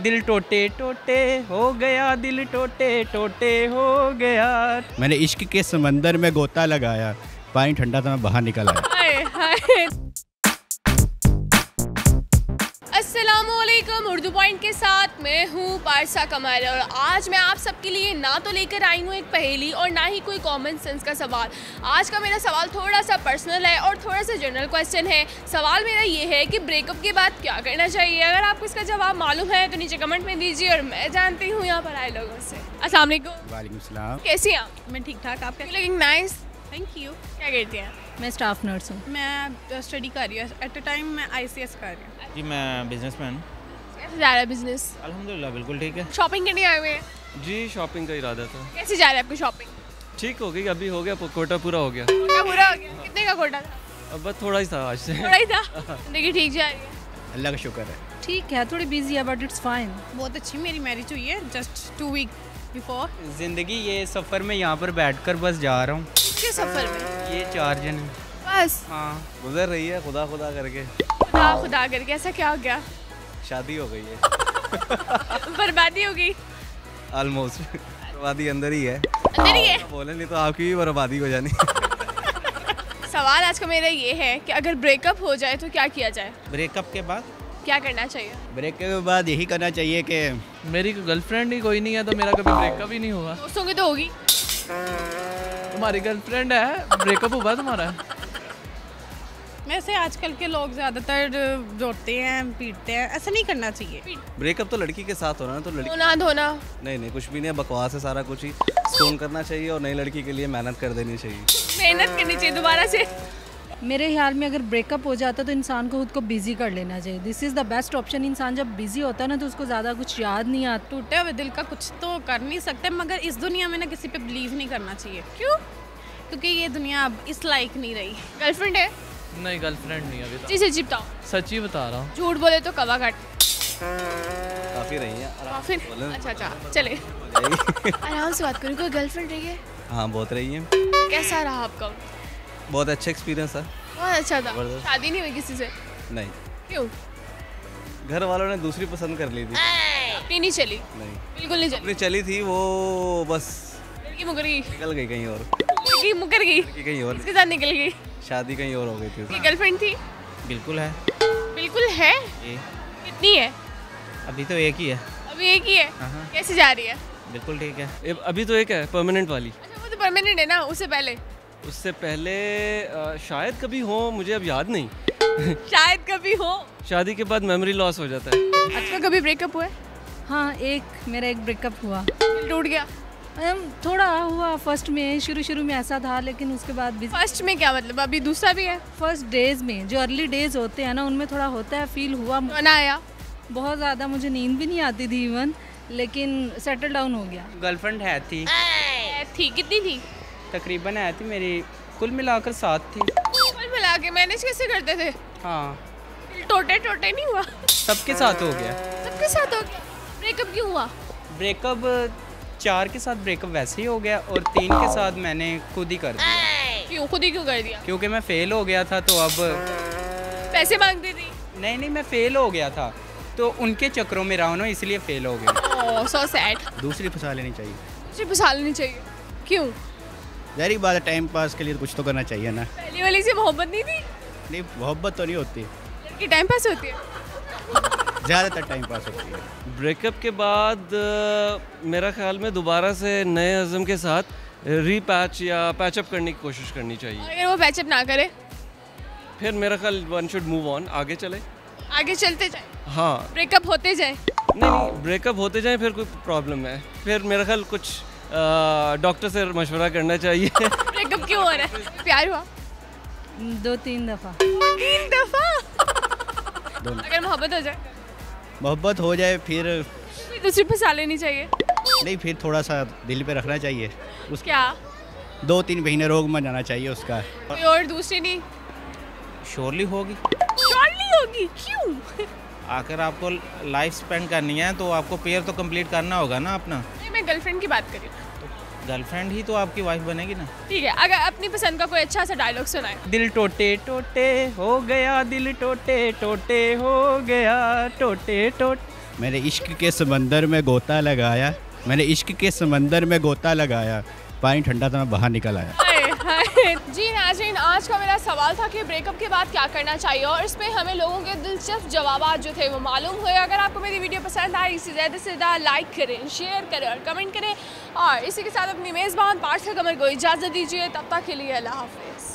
दिल टोटे टोटे हो गया, दिल टोटे टोटे हो गया। मैंने इश्क के समंदर में गोता लगाया, पानी ठंडा था मैं बाहर निकल आया। हाय हाय। अस्सलामुअलैकुम, उर्दू पॉइंट के साथ मैं हूँ पारसा कमल और आज मैं आप सबके लिए ना तो लेकर आई हूँ एक पहेली और ना ही कोई कॉमन सेंस का सवाल। आज का मेरा सवाल थोड़ा सा पर्सनल है और थोड़ा सा जनरल क्वेश्चन है। सवाल मेरा ये है कि ब्रेकअप के बाद क्या करना चाहिए। अगर आपको इसका जवाब मालूम है तो नीचे कमेंट में दीजिए और मैं जानती हूँ यहाँ पर आए लोगों से। अस्सलाम वालेकुम। वालेकुम सलाम। कैसी हैं आप? मैं ठीक ठाक। आप कैसे? Looking nice. Thank you. क्या करती हैं? मैं स्टाफ नर्स हूँ। मैं स्टडी कर रही हूँ। एट अ टाइम मैं ICS कर रही हूँ। जी मैं बिजनेसमैन। कैसे जा रहा है बिजनेस? अल्हम्दुलिल्लाह बिल्कुल ठीक है। शॉपिंग करने आए हुए हैं? जी शॉपिंग का इरादा था। कैसे जा रहा है आपकी शॉपिंग? ठीक हो गई, अभी हो गया, कोटा पूरा हो गया। कोटा पूरा हो गया? कितने का कोटा था? अब बस थोड़ा ही था आज से। थोड़ा ही था। देखिए ठीक जा रही है। अल्लाह का शुक्र है। ठीक है, थोड़ी बिजी है बट इट्स फाइन। बहुत अच्छी मेरी मैरिज हुई है जस्ट 2 वीक बिफोर। ज़िंदगी ये सफ़र में यहाँ पर बैठकर बस जा रहा हूँ। किस सफर में? ये 4 जन हैं। बस हाँ गुजर रही है खुदा खुदा करके। खुदा खुदा करके। ऐसा क्या हो गया? शादी हो गई है। बर्बादी हो गई? ऑलमोस्ट बर्बादी अंदर ही है। अंदर ही है। बोले नहीं तो आपकी भी बर्बादी हो जानी। सवाल आज का मेरा ये है कि अगर ब्रेकअप हो जाए तो क्या किया जाए? ब्रेकअप के बाद क्या करना चाहिए? ब्रेक के बाद यही करना चाहिए कि मेरी गर्लफ्रेंड ही कोई नहीं है तो मेरा कभी ब्रेकअप ही नहीं हुआ। दोस्तों की तो होगी। तुम्हारी गर्लफ्रेंड है, ब्रेकअप हुआ तुम्हारा? वैसे आजकल के लोग ज़्यादातर जोड़ते हैं, पीटते हैं। ऐसा नहीं करना चाहिए। ब्रेकअप तो लड़की के साथ होना है, तो लड़की धोना धोना नहीं कुछ भी नहीं है, बकवास है सारा कुछ ही। स्टोन करना चाहिए और नई लड़की के लिए मेहनत कर देनी चाहिए। मेहनत करनी चाहिए दोबारा से। मेरे ख्याल में अगर ब्रेकअप हो जाता तो इंसान को खुद को बिजी कर लेना चाहिए। This is the best option. इंसान जब बिजी होता है ना तो उसको ज़्यादा कुछ याद नहीं आता। टूटे हुए दिल का कुछ तो कर नहीं सकते, मगर इस दुनिया में ना किसी पे बिलीव नहीं करना चाहिए। क्यों? क्योंकि ये दुनिया अब इस लायक नहीं रही। गर्लफ्रेंड है? नहीं गर्लफ्रेंड नहीं अभी जी सच्ची बताओ। सच्ची बता रहा हूँ। झूठ बोले तो कवा काट। काफ़ी रही है। फिर अच्छा चले आराम से बात करूँ। कोई गर्लफ्रेंड रही है? हाँ बहुत रही है। कैसा रहा आपका? बहुत अच्छा एक्सपीरियंस है। बहुत अच्छा था। जबरदस्त। शादी नहीं हुई किसी से? नहीं, क्यों? घर वालों ने दूसरी पसंद कर ली थी। अपनी नहीं चली? नहीं, बिल्कुल नहीं चली। अपनी चली थी वो, बस लड़की मुकर गई? निकल गई कहीं और। लड़की मुकर गई? लड़की कहीं और, इसके साथ निकल गई? शादी कहीं और हो गई थी। ये गर्लफ्रेंड थी? बिल्कुल है। बिल्कुल है? ये कितनी है? अभी तो एक ही है। अभी एक ही है? हाँ। कैसे जा रही है? बिल्कुल ठीक है। अभी तो एक है परमानेंट वाली। अच्छा वो तो परमानेंट है ना। उससे पहले? उससे पहले शायद कभी हो, मुझे अब याद नहीं। शायद कभी हो। शादी के बाद मेमोरी लॉस हो जाता है। आपका कभी ब्रेकअप हुआ है? हाँ, मेरा एक ब्रेकअप हुआ। दिल टूट गया? थोड़ा हुआ फर्स्ट में, शुरू में ऐसा था, लेकिन उसके बाद भी फर्स्ट में क्या मतलब? अभी दूसरा भी है? फर्स्ट डेज में जो अर्ली डेज होते हैं ना उनमें थोड़ा होता है, फील हुआ। ना आया? बहुत ज़्यादा मुझे नींद भी नहीं आती थी इवन, लेकिन सेटल डाउन हो गया। गर्लफ्रेंड है थी। थी? कितनी थी? तकरीबन है थी मेरी, कुल मिलाकर 7 थी। कुल मिला के मैनेज कैसे करते थे? हाँ दिल टोटे टोटे नहीं हुआ? सबके साथ हो गया। सबके साथ हो गया? ब्रेकअप क्यों हुआ? ब्रेकअप 4 के साथ ब्रेकअप वैसे ही हो गया और 3 के साथ मैंने खुद ही कर दिया। क्यों? खुद ही क्यों कर दिया? क्योंकि मैं फेल हो गया था तो अब पैसे मांगती थी? नहीं मैं फेल हो गया था तो उनके चक्रों में रहा ना, इसलिए फेल हो गया। ओह सो सैड। दूसरी फंसा लेनी चाहिए। मुझे फंसा लेनी चाहिए? क्यों? जारी बात है, टाइम पास के लिए तो कुछ तो करना चाहिए ना। पहली वाली से मोहब्बत नहीं थी? नहीं, मोहब्बत तो नहीं होती, लड़की टाइम पास होती है? ज़्यादातर टाइम पास होती है। ब्रेकअप के बाद मेरा ख्याल में दोबारा से नए अज़म के साथ रीपैच या पैचअप करने की कोशिश करनी चाहिए। अगर वो पैचअप ना करे? फिर मेरा ख्याल वन शुड मूव ऑन, आगे चले। आगे चलते जाए? हाँ, ब्रेकअप होते जाए? नहीं ब्रेकअप होते जाए फिर कोई प्रॉब्लम है, फिर मेरा ख्याल कुछ डॉक्टर से मशवरा करना चाहिए। ब्रेकअप क्यों हो रहा है? प्यार हुआ? 2-3 दफ़ा। 3 दफा? अगर मोहब्बत हो जाए? मोहब्बत हो जाए फिर कोई दूसरी फंसा लेनी चाहिए? नहीं, फिर थोड़ा सा दिल पे रखना चाहिए। उस क्या? 2-3 महीने रोग में जाना चाहिए उसका। कोई और दूसरी नहीं? श्योरली होगी। शॉर्टली होगी? क्यों? आकर आपको लाइफ स्पेंड करनी है तो आपको पेयर तो कंप्लीट करना होगा ना अपना। नहीं मैं गर्लफ्रेंड की बात कर रही हूँ। गर्लफ्रेंड ही तो आपकी वाइफ बनेगी ना। ठीक है, अगर अपनी पसंद का कोई अच्छा सा डायलॉग सुनाए। दिल टोटे टोटे हो गया, दिल टोटे टोटे हो गया, टोटे टोटे मैंने इश्क के समंदर में गोता लगाया, मैंने इश्क के समंदर में गोता लगाया, पानी ठंडा था मैं बाहर निकल आया। जी नाज़रीन, आज का मेरा सवाल था कि ब्रेकअप के बाद क्या करना चाहिए और इसमें हमें लोगों के दिलचस्प जवाब जो थे वो मालूम हुए। अगर आपको मेरी वीडियो पसंद आई इसे ज़्यादा से ज़्यादा लाइक करें, शेयर करें और कमेंट करें और इसी के साथ अपनी मेज़बान पारसा कमर को इजाज़त दीजिए। तब तक के लिए अल्लाह हाफ़िज़।